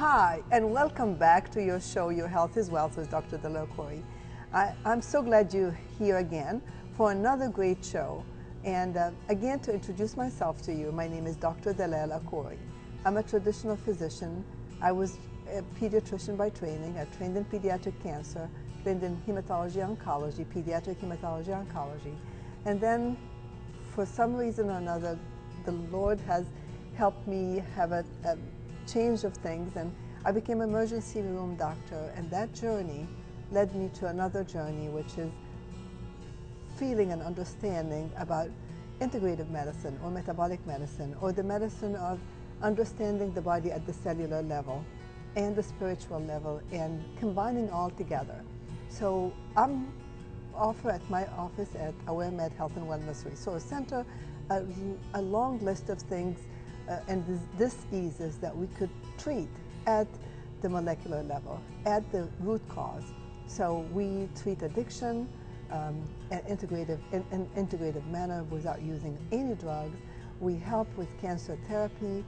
Hi, and welcome back to your show, Your Health is Wealth with Dr. Dalal Akoury. I'm so glad you're here again for another great show. And again, to introduce myself to you, my name is Dr. Dalal Akoury. I'm a traditional physician. I was a pediatrician by training. I trained in pediatric cancer, trained in hematology oncology, pediatric hematology oncology. And then, for some reason or another, the Lord has helped me have a change of things, and I became an emergency room doctor, and that journey led me to another journey, which is feeling and understanding about integrative medicine or metabolic medicine, or the medicine of understanding the body at the cellular level and the spiritual level and combining all together. So I'm offer at my office at Aware Med Health and Wellness Resource Center a long list of things and diseases that we could treat at the molecular level, at the root cause. So we treat addiction in an integrative manner without using any drugs. We help with cancer therapy,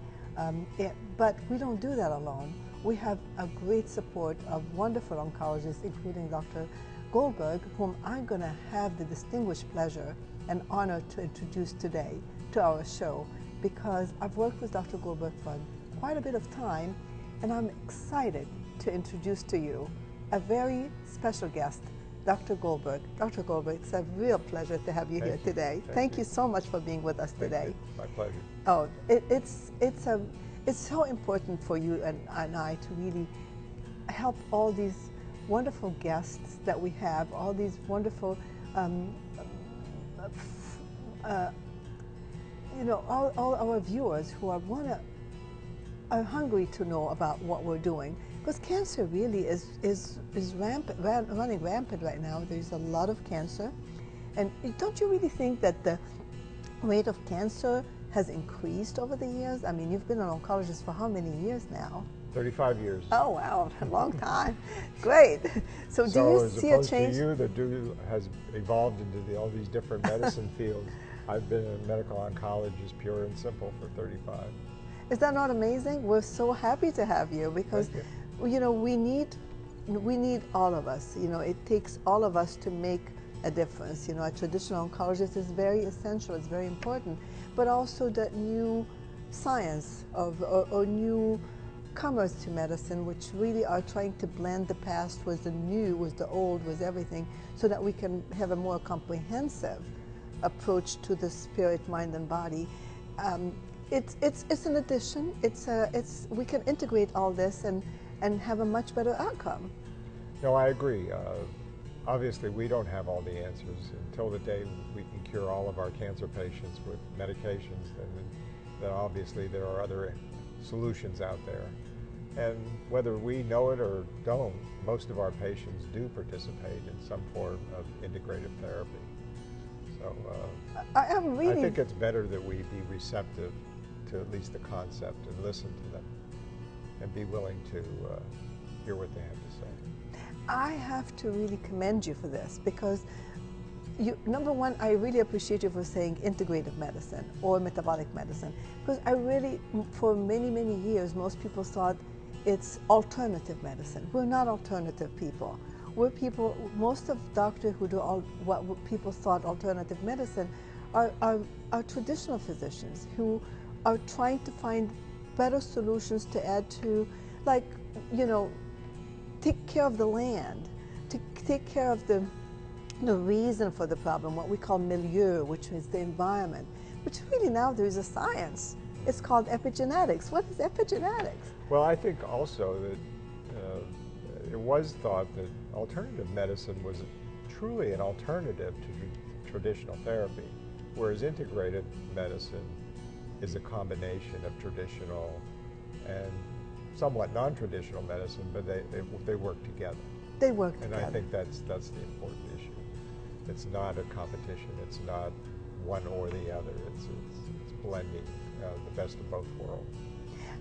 but we don't do that alone. We have a great support of wonderful oncologists, including Dr. Goldberg, whom I'm going to have the distinguished pleasure and honor to introduce today to our show, because I've worked with Dr. Goldberg for quite a bit of time, and I'm excited to introduce to you a very special guest, Dr. Goldberg. Dr. Goldberg, it's a real pleasure to have you here today. Thank you so much for being with us today. My pleasure. Oh, it's so important for you and I to really help all these wonderful guests that we have, all these wonderful all our viewers who are hungry to know about what we're doing, because cancer really is running rampant right now. There's a lot of cancer, and don't you really think that the rate of cancer has increased over the years? I mean, you've been an oncologist for how many years now? 35 years. Oh wow, a long time. Great. So do you see a change? So as opposed to you, that has evolved into all these different medicine fields, I've been a medical oncologist, pure and simple, for 35. Is that not amazing? We're so happy to have you, because we need all of us. It takes all of us to make a difference. A traditional oncologist is very essential, it's very important, but also the new science or new comers to medicine, which really are trying to blend the past with the new, with the old, with everything, so that we can have a more comprehensive approach to the spirit, mind, and body. It's an addition. We can integrate all this and have a much better outcome. No, I agree. Obviously, we don't have all the answers. Until the day we can cure all of our cancer patients with medications, then obviously there are other solutions out there. And whether we know it or don't, most of our patients do participate in some form of integrative therapy. So I think it's better that we be receptive to at least the concept and listen to them and be willing to hear what they have to say. I have to really commend you for this, because number one, I really appreciate you for saying integrative medicine or metabolic medicine, because for many, many years, most people thought it's alternative medicine. We're not alternative people. We're people, most of doctors who do what people thought alternative medicine are traditional physicians who are trying to find better solutions to add to, like, take care of the land, to take care of the reason for the problem, what we call milieu, which is the environment, which really now there's a science. It's called epigenetics. What is epigenetics? Well, I think also that it was thought that alternative medicine was truly an alternative to traditional therapy, whereas integrative medicine is a combination of traditional and somewhat non-traditional medicine, but they work together. They work together. And I think that's the important issue. It's not a competition. It's not one or the other. It's blending the best of both worlds.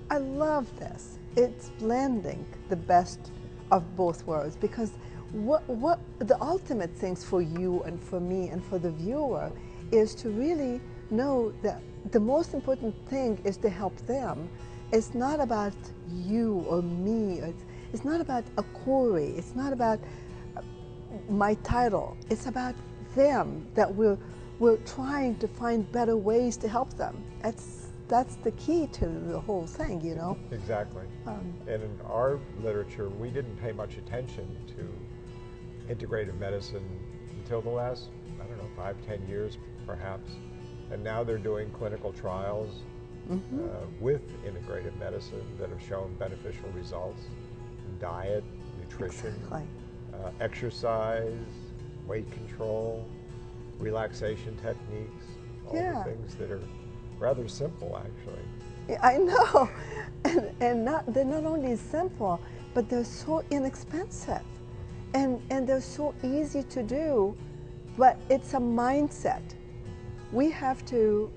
I love this. It's blending the best of both worlds, because what the ultimate things for you and for me and for the viewer is to really know that the most important thing is to help them it's not about you or me. It's not about Akoury. It's not about my title. It's about them, that we're trying to find better ways to help them. That's the key to the whole thing, you know? Exactly. And in our literature, we didn't pay much attention to integrative medicine until the last, I don't know, 5-10 years perhaps. And now they're doing clinical trials with integrative medicine that have shown beneficial results in diet, nutrition, exercise, weight control, relaxation techniques, all the things that are rather simple, actually. Yeah, I know, and they're not only simple, but they're so inexpensive, and they're so easy to do, but it's a mindset. We have to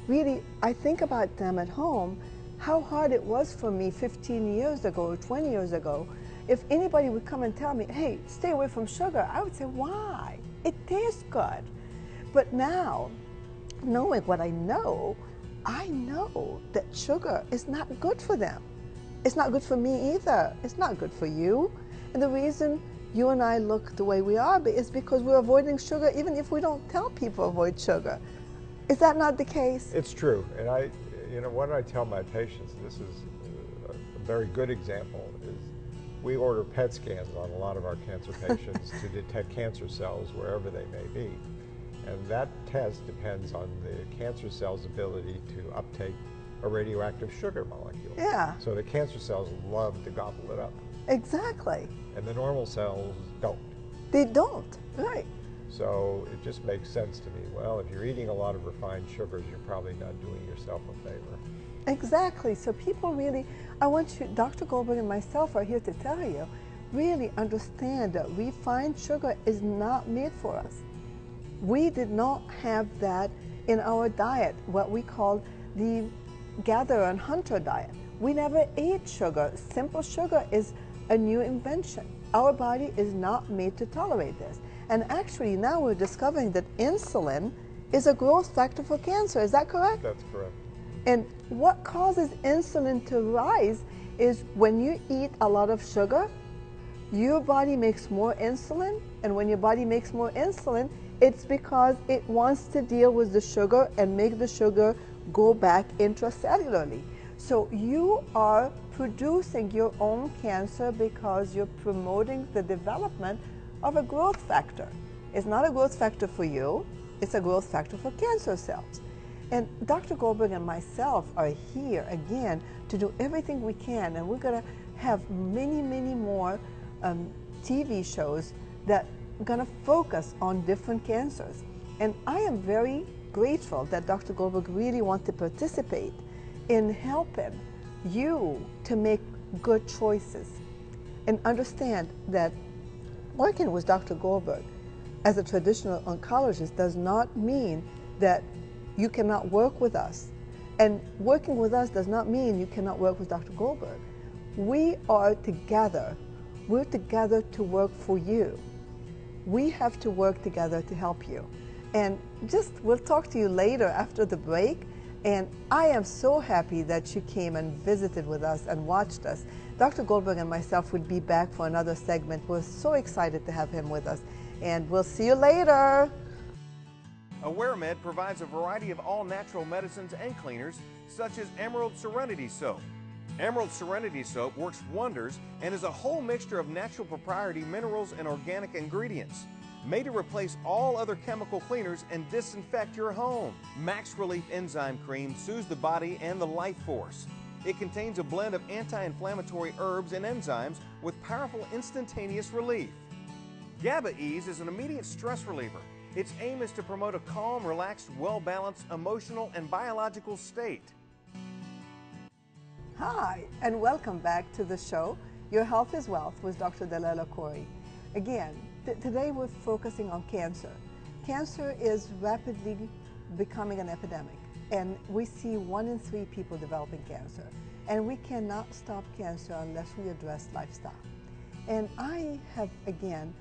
really, I think about them at home, how hard it was for me 15 years ago or 20 years ago. If anybody would come and tell me, hey, stay away from sugar, I would say, why? It tastes good. But now, knowing what I know that sugar is not good for them. It's not good for me either. It's not good for you. And the reason you and I look the way we are is because we're avoiding sugar, even if we don't tell people avoid sugar. Is that not the case? It's true. And what I tell my patients, this is a very good example, is we order PET scans on a lot of our cancer patients to detect cancer cells wherever they may be. And that test depends on the cancer cell's ability to uptake a radioactive sugar molecule. Yeah. So the cancer cells love to gobble it up. Exactly. And the normal cells don't. They don't, right. So it just makes sense to me, well, if you're eating a lot of refined sugars, you're probably not doing yourself a favor. Exactly. So people really, I want you, Dr. Goldberg and myself are here to tell you, really understand that refined sugar is not made for us. We did not have that in our diet, what we call the gatherer and hunter diet. We never ate sugar. Simple sugar is a new invention. Our body is not made to tolerate this. And actually now we're discovering that insulin is a growth factor for cancer. Is that correct? That's correct. And what causes insulin to rise is when you eat a lot of sugar, your body makes more insulin, and when your body makes more insulin, it's because it wants to deal with the sugar and make the sugar go back intracellularly. So you are producing your own cancer because you're promoting the development of a growth factor. It's not a growth factor for you, it's a growth factor for cancer cells. And Dr. Goldberg and myself are here again to do everything we can, and we're going to have many, many more TV shows that are going to focus on different cancers. And I am very grateful that Dr. Goldberg really wants to participate in helping you to make good choices. And understand that working with Dr. Goldberg as a traditional oncologist does not mean that you cannot work with us. And working with us does not mean you cannot work with Dr. Goldberg. We are together. We're together to work for you. We have to work together to help you. And we'll talk to you later after the break. And I am so happy that you came and visited with us and watched us. Dr. Goldberg and myself will be back for another segment. We're so excited to have him with us. And we'll see you later. AwareMed provides a variety of all-natural medicines and cleaners, such as Emerald Serenity Soap. Emerald Serenity Soap works wonders and is a whole mixture of natural propriety minerals and organic ingredients, made to replace all other chemical cleaners and disinfect your home. Max Relief Enzyme Cream soothes the body and the life force. It contains a blend of anti-inflammatory herbs and enzymes with powerful instantaneous relief. GABA Ease is an immediate stress reliever. Its aim is to promote a calm, relaxed, well-balanced emotional and biological state. Hi, and welcome back to the show, Your Health is Wealth with Dr. Dalal Akoury. Again, today we're focusing on cancer. Cancer is rapidly becoming an epidemic, and we see 1 in 3 people developing cancer. And we cannot stop cancer unless we address lifestyle. And I have, again,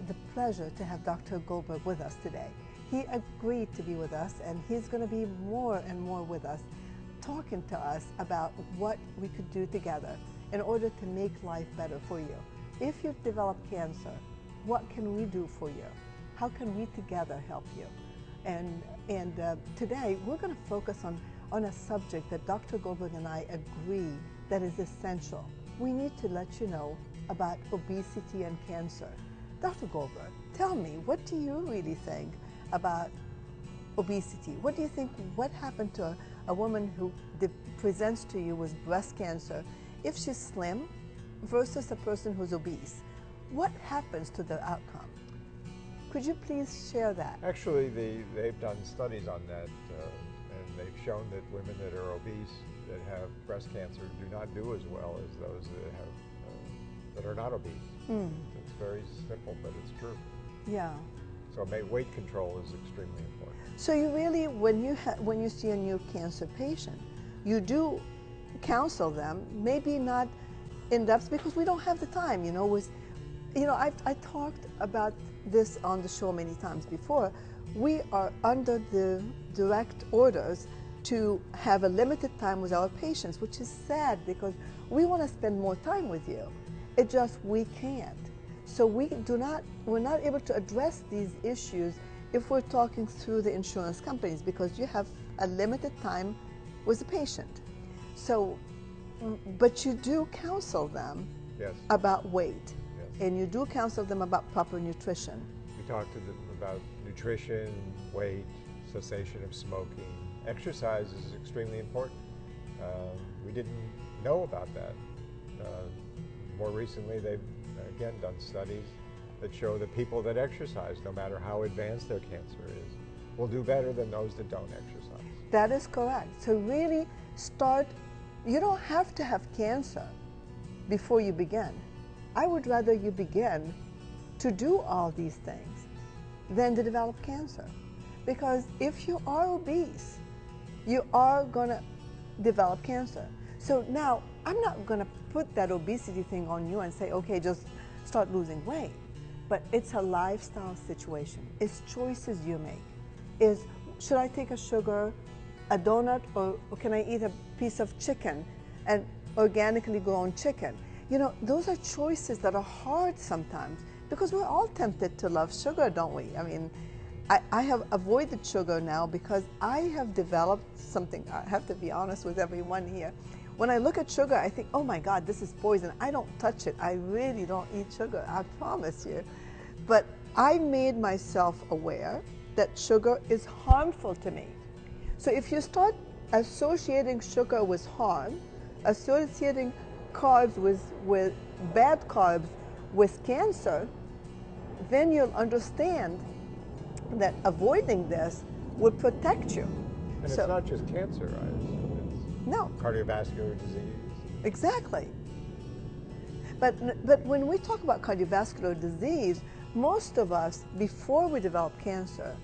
the pleasure to have Dr. Goldberg with us today. He agreed to be with us, and he's going to be more and more with us, talking to us about what we could do together in order to make life better for you. If you develop cancer, what can we do for you? How can we together help you? And today we're going to focus on a subject that Dr. Goldberg and I agree that is essential. We need to let you know about obesity and cancer. Dr. Goldberg, tell me, what do you really think about obesity? What do you think, what happened to a woman who presents to you with breast cancer if she's slim versus a person who's obese? What happens to the outcome? Could you please share that? Actually, they've done studies on that, and they've shown that women that are obese that have breast cancer do not do as well as those that have that are not obese. It's very simple, but it's true. Yeah. So weight control is extremely important. So you really, when you see a new cancer patient, you do counsel them, maybe not in depth because we don't have the time. I talked about this on the show many times before. We are under the direct orders to have a limited time with our patients, which is sad because we want to spend more time with you. It just, we can't. So we're not able to address these issues if we're talking through the insurance companies because you have a limited time with the patient. So, but you do counsel them Yes. about weight. Yes. And you do counsel them about proper nutrition. We talk to them about nutrition, weight, cessation of smoking. Exercise is extremely important. We didn't know about that. More recently, they've again done studies that show that people that exercise, no matter how advanced their cancer is, will do better than those that don't exercise. That is correct. So really start, you don't have to have cancer before you begin. I would rather you begin to do all these things than to develop cancer. Because if you are obese, you are going to develop cancer. So now, I'm not going to put that obesity thing on you and say, okay, just start losing weight. But it's a lifestyle situation. It's choices you make. Should I take a sugar, a donut, or can I eat a piece of chicken and organically grown chicken? Those are choices that are hard sometimes because we're all tempted to love sugar, don't we? I mean, I have avoided sugar now because I have developed something. I have to be honest with everyone here. When I look at sugar, I think, oh my God, this is poison. I don't touch it. I really don't eat sugar, I promise you. But I made myself aware that sugar is harmful to me. So if you start associating sugar with harm, associating carbs with bad carbs with cancer, then you'll understand that avoiding this would protect you. And it's not just cancer, right? No. Cardiovascular disease. Exactly. But when we talk about cardiovascular disease, most of us, before we develop cancer,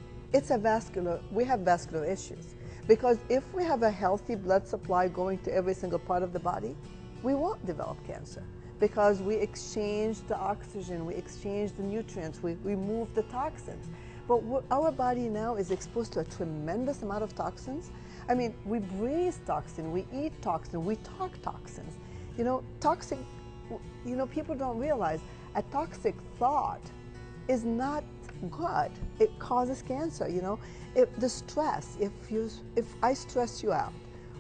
we have vascular issues. Because if we have a healthy blood supply going to every single part of the body, we won't develop cancer. Because we exchange the oxygen, we exchange the nutrients, we remove the toxins. But our body now is exposed to a tremendous amount of toxins. I mean, we breathe toxin, we eat toxin, we talk toxins. Toxic, people don't realize a toxic thought is not good. It causes cancer, the stress, if I stress you out,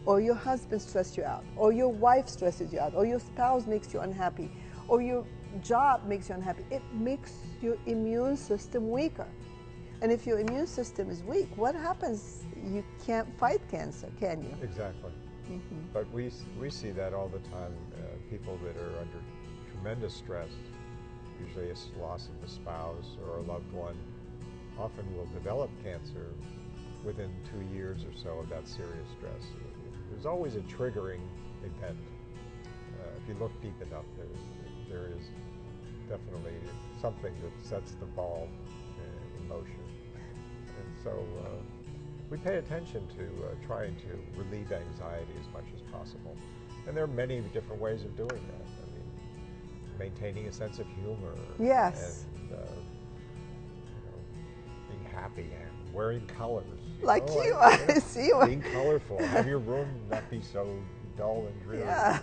or your husband stresses you out, or your wife stresses you out, or your spouse makes you unhappy, or your job makes you unhappy, it makes your immune system weaker. And if your immune system is weak, what happens? You can't fight cancer, can you? Exactly. But we see that all the time. People that are under tremendous stress, usually a loss of a spouse or a loved one, often will develop cancer within 2 years or so of that serious stress. There's always a triggering event. If you look deep enough, there is definitely something that sets the ball in motion. And so we pay attention to trying to relieve anxiety as much as possible. And there are many different ways of doing that. I mean, maintaining a sense of humor. Yes. And being happy and wearing colors. Like you know, are. yeah, See you. being colorful. Have your room not be so dull and dreary. Yeah.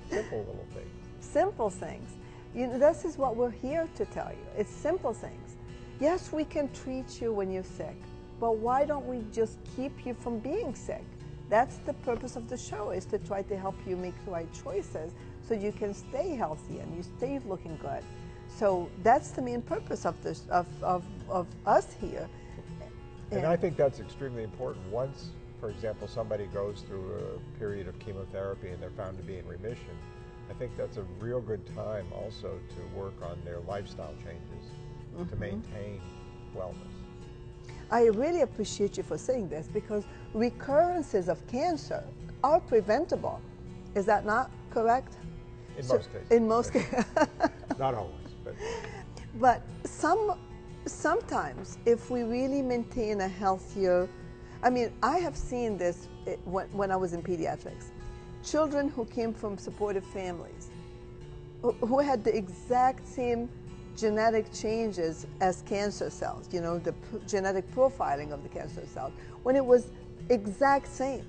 Simple little things. Simple things. You know, this is what we're here to tell you. It's simple things. Yes, we can treat you when you're sick, but why don't we just keep you from being sick? That's the purpose of the show, is to try to help you make the right choices so you can stay healthy and you stay looking good. So that's the main purpose of this, of us here. And I think that's extremely important. Once, for example, somebody goes through a period of chemotherapy and they're found to be in remission, I think that's a real good time also to work on their lifestyle changes to maintain wellness. I really appreciate you for saying this, because recurrences of cancer are preventable. Is that not correct? In most cases. In most cases. Not always, but. But sometimes, if we really maintain a healthier, I mean, I have seen this when I was in pediatrics. Children who came from supportive families, who had the exact same genetic changes as cancer cells, you know, the genetic profiling of the cancer cells, when it was exact same.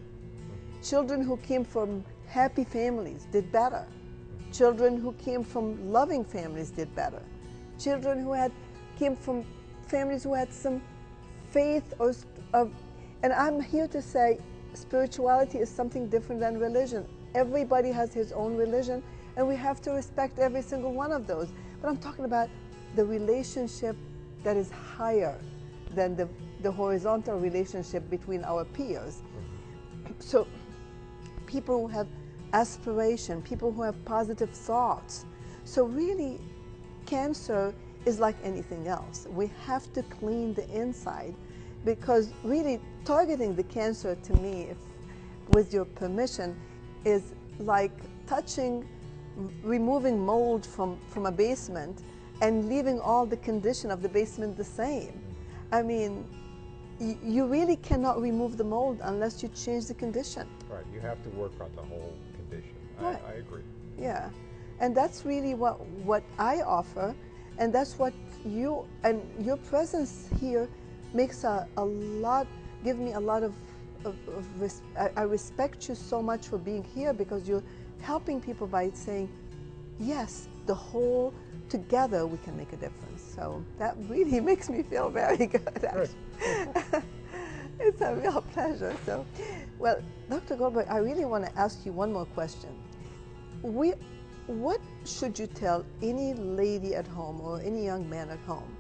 Children who came from happy families did better. Children who came from loving families did better. Children who came from families who had some faith and I'm here to say spirituality is something different than religion. Everybody has his own religion, and we have to respect every single one of those. But I'm talking about the relationship that is higher than the horizontal relationship between our peers. So people who have aspiration, people who have positive thoughts. So really, cancer is like anything else. We have to clean the inside, because really targeting the cancer, to me, with your permission, is like removing mold from a basement and leaving all the condition of the basement the same. I mean, you really cannot remove the mold unless you change the condition. Right, you have to work on the whole condition. Right. I agree. Yeah, and that's really what I offer, and that's what you, and your presence here makes give me a lot of I respect you so much for being here, because you're helping people by saying, yes, the whole together we can make a difference. So that really makes me feel very good, actually. It's a real pleasure. So, well, Dr. Goldberg, I really want to ask you one more question. What should you tell any lady at home or any young man at home?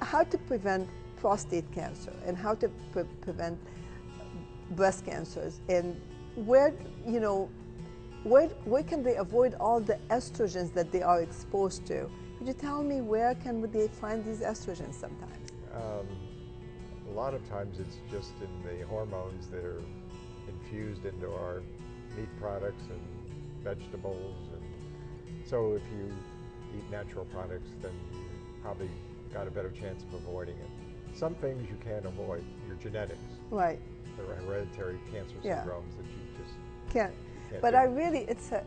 How to prevent prostate cancer, and how to prevent breast cancers, and where can they avoid all the estrogens that they are exposed to? Could you tell me where can they find these estrogens sometimes? A lot of times it's just in the hormones that are infused into our meat products and vegetables, and so if you eat natural products, then you probably got a better chance of avoiding it. Some things you can't avoid, your genetics. Right. There are hereditary cancer syndromes that you just can't. But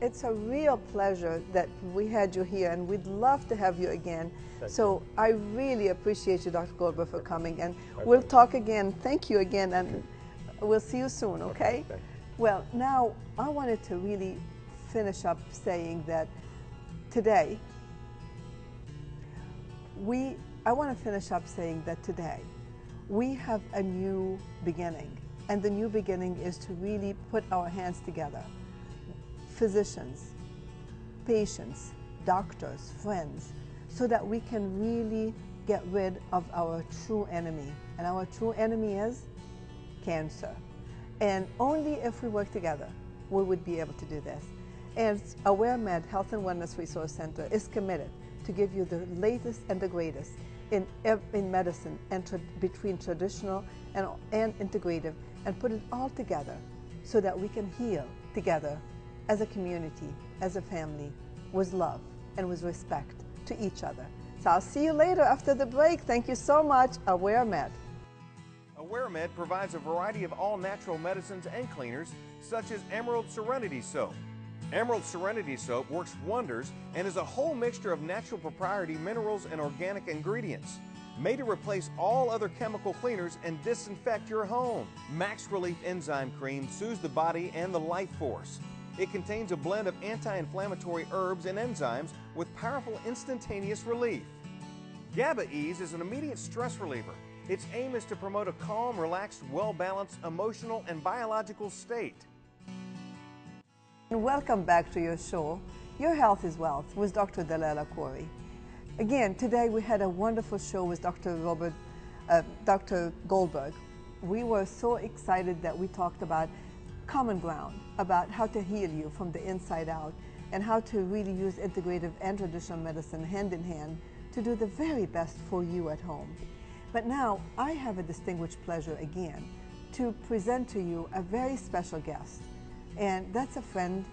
it's a real pleasure that we had you here, and we'd love to have you again. Thank so you. I really appreciate you, Dr. Goldberg, for coming, and we'll talk again. Thank you again, and we'll see you soon, okay? Thank you. Well, now I wanted to really finish up saying that today, we have a new beginning, and the new beginning is to really put our hands together. Physicians, patients, doctors, friends, so that we can really get rid of our true enemy. And our true enemy is cancer. And only if we work together, we would be able to do this. And AwareMed Health and Wellness Resource Center is committed to give you the latest and the greatest in medicine, and between traditional and integrative, and put it all together so that we can heal together as a community, as a family, with love and with respect to each other. So I'll see you later after the break. Thank you so much, AwareMed. AwareMed provides a variety of all-natural medicines and cleaners, such as Emerald Serenity Soap. Emerald Serenity Soap works wonders and is a whole mixture of natural propriety minerals and organic ingredients. made to replace all other chemical cleaners and disinfect your home. Max Relief Enzyme Cream soothes the body and the life force. It contains a blend of anti-inflammatory herbs and enzymes with powerful instantaneous relief. GABA Ease is an immediate stress reliever. Its aim is to promote a calm, relaxed, well-balanced emotional and biological state. Welcome back to your show, Your Health is Wealth, with Dr. Dalal Akoury. Again, today we had a wonderful show with Dr. Goldberg. We were so excited that we talked about common ground, about how to heal you from the inside out, and how to really use integrative and traditional medicine hand in hand to do the very best for you at home. But now I have a distinguished pleasure again to present to you a very special guest, and that's a friend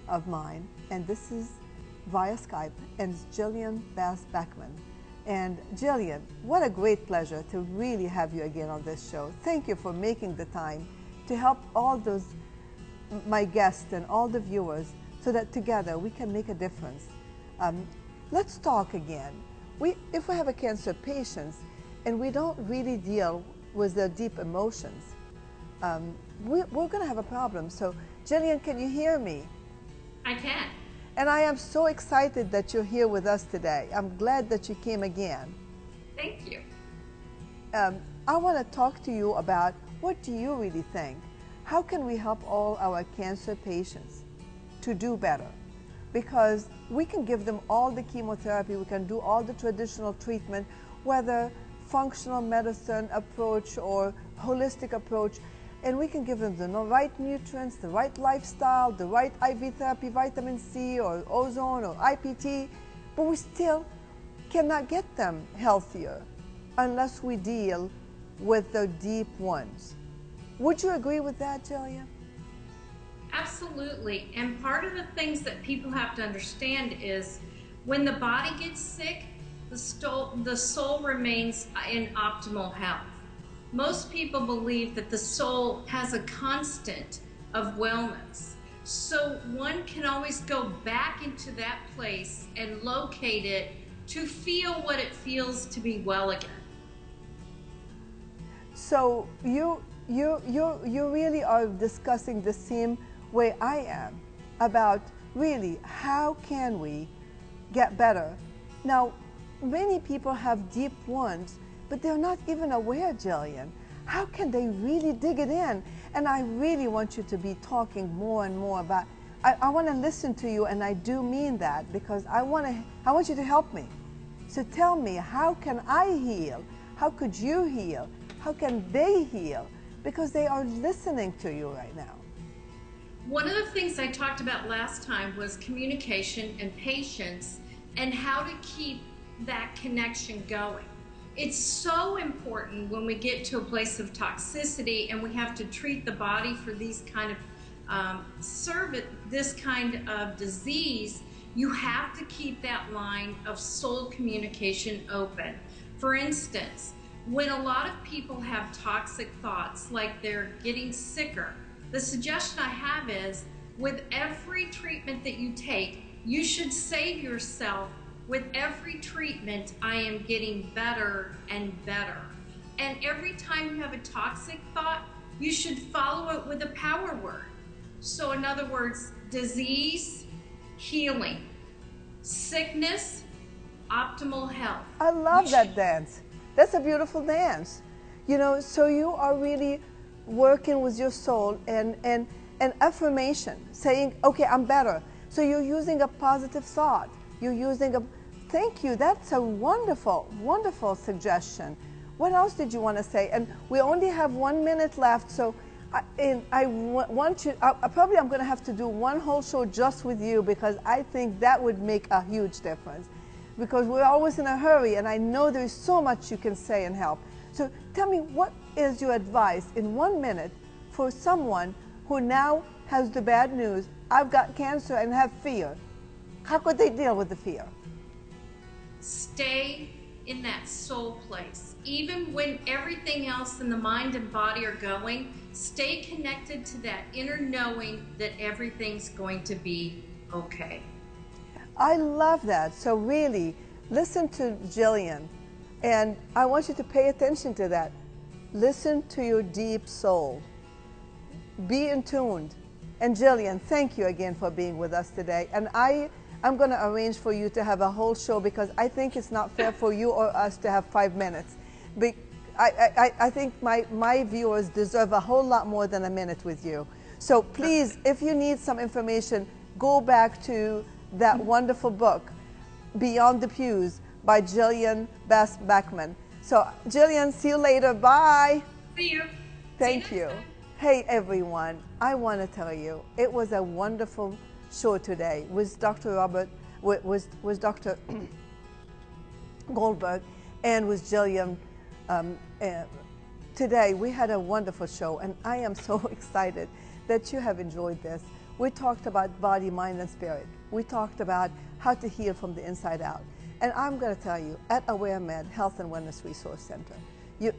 of mine, and this is via Skype, and it's Jillian Bass-Beckman. And Jillian, what a great pleasure to really have you again on this show. Thank you for making the time to help all those, my guests and all the viewers, so that together we can make a difference. Let's talk again. If we have a cancer patient and we don't really deal with their deep emotions, we're going to have a problem. So, Jillian, can you hear me? I can. And I am so excited that you're here with us today. I'm glad that you came again. Thank you. I want to talk to you about, what do you really think? How can we help all our cancer patients to do better? Because we can give them all the chemotherapy, we can do all the traditional treatment, whether functional medicine approach or holistic approach, and we can give them the right nutrients, the right lifestyle, the right IV therapy, vitamin C or ozone or IPT, but we still cannot get them healthier unless we deal with the deep ones. Would you agree with that, Jillian? Absolutely. And part of the things that people have to understand is when the body gets sick, the soul remains in optimal health. Most people believe that the soul has a constant of wellness. So one can always go back into that place and locate it to feel what it feels to be well again. So you really are discussing the same way I am about really how can we get better. Now, many people have deep wounds, but they're not even aware, Jillian. How can they really dig it in? And I really want you to be talking more and more about, I want to listen to you, and I do mean that, because I want you to help me. So tell me, how can I heal? How could you heal? How can they heal? Because they are listening to you right now. One of the things I talked about last time was communication and patience and how to keep that connection going. It's so important when we get to a place of toxicity and we have to treat the body for these kind of this kind of disease. You have to keep that line of soul communication open. For instance, when a lot of people have toxic thoughts, like they're getting sicker, the suggestion I have is, with every treatment that you take, you should say to yourself, with every treatment, I am getting better and better. And every time you have a toxic thought, you should follow it with a power word. So in other words, disease, healing, sickness, optimal health. I love that dance. That's a beautiful dance. You know, so you are really working with your soul and affirmation, saying, okay, I'm better. So you're using a positive thought. You're using a, thank you, that's a wonderful, wonderful suggestion. What else did you want to say? And we only have 1 minute left, so I want you, probably I'm going to have to do one whole show just with you, because I think that would make a huge difference. Because we're always in a hurry, and I know there's so much you can say and help. So tell me, what is your advice in 1 minute for someone who now has the bad news, I've got cancer and have fear? How could they deal with the fear? Stay in that soul place. Even when everything else in the mind and body are going, stay connected to that inner knowing that everything's going to be okay. I love that. So really, listen to Jillian. And I want you to pay attention to that. Listen to your deep soul. Be in tune. And Jillian, thank you again for being with us today. And I'm going to arrange for you to have a whole show, because I think it's not fair for you or us to have 5 minutes. I think my viewers deserve a whole lot more than a minute with you. So please, if you need some information, go back to that wonderful book, Beyond the Pews, by Jillian Backman. So Jillian, see you later. Bye. See you. Thank you. Hey everyone, I want to tell you, it was a wonderful show today with Dr. Dr. Goldberg and with Jillian. Today we had a wonderful show, and I am so excited that you have enjoyed this. We talked about body, mind, and spirit. We talked about how to heal from the inside out. And I'm going to tell you, at AwareMed Health and Wellness Resource Center,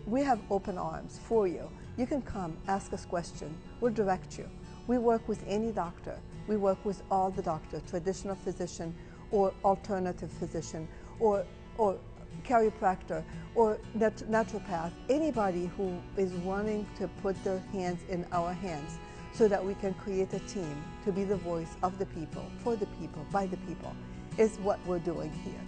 we have open arms for you. You can come, ask us questions. We'll direct you. We work with any doctor. We work with all the doctors, traditional physician or alternative physician or chiropractor or naturopath, anybody who is wanting to put their hands in our hands so that we can create a team to be the voice of the people, for the people, by the people, is what we're doing here.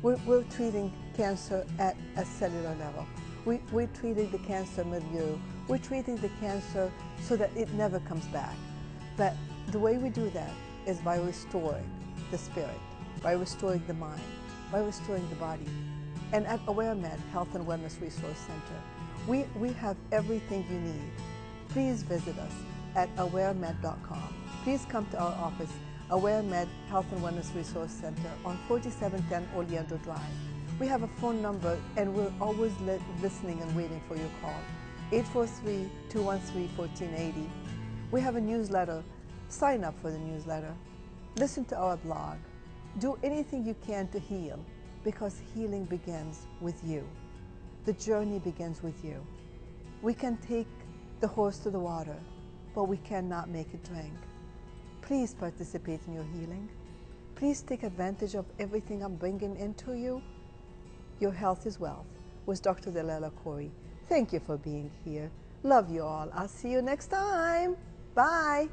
We're treating cancer at a cellular level. We're treating the cancer milieu. We're treating the cancer so that it never comes back. But the way we do that is by restoring the spirit, by restoring the mind, by restoring the body. And at AwareMed Health and Wellness Resource Center, we have everything you need. Please visit us at awaremed.com. Please come to our office, AwareMed Health and Wellness Resource Center on 4710 Oleandro Drive. We have a phone number, and we're always listening and waiting for your call, 843-213-1480. We have a newsletter. Sign up for the newsletter. Listen to our blog. Do anything you can to heal, because healing begins with you. The journey begins with you. We can take the horse to the water, but we cannot make it drink. Please participate in your healing. Please take advantage of everything I'm bringing into you. Your health is wealth with Dr. Dalal Akoury. Thank you for being here. Love you all. I'll see you next time. Bye.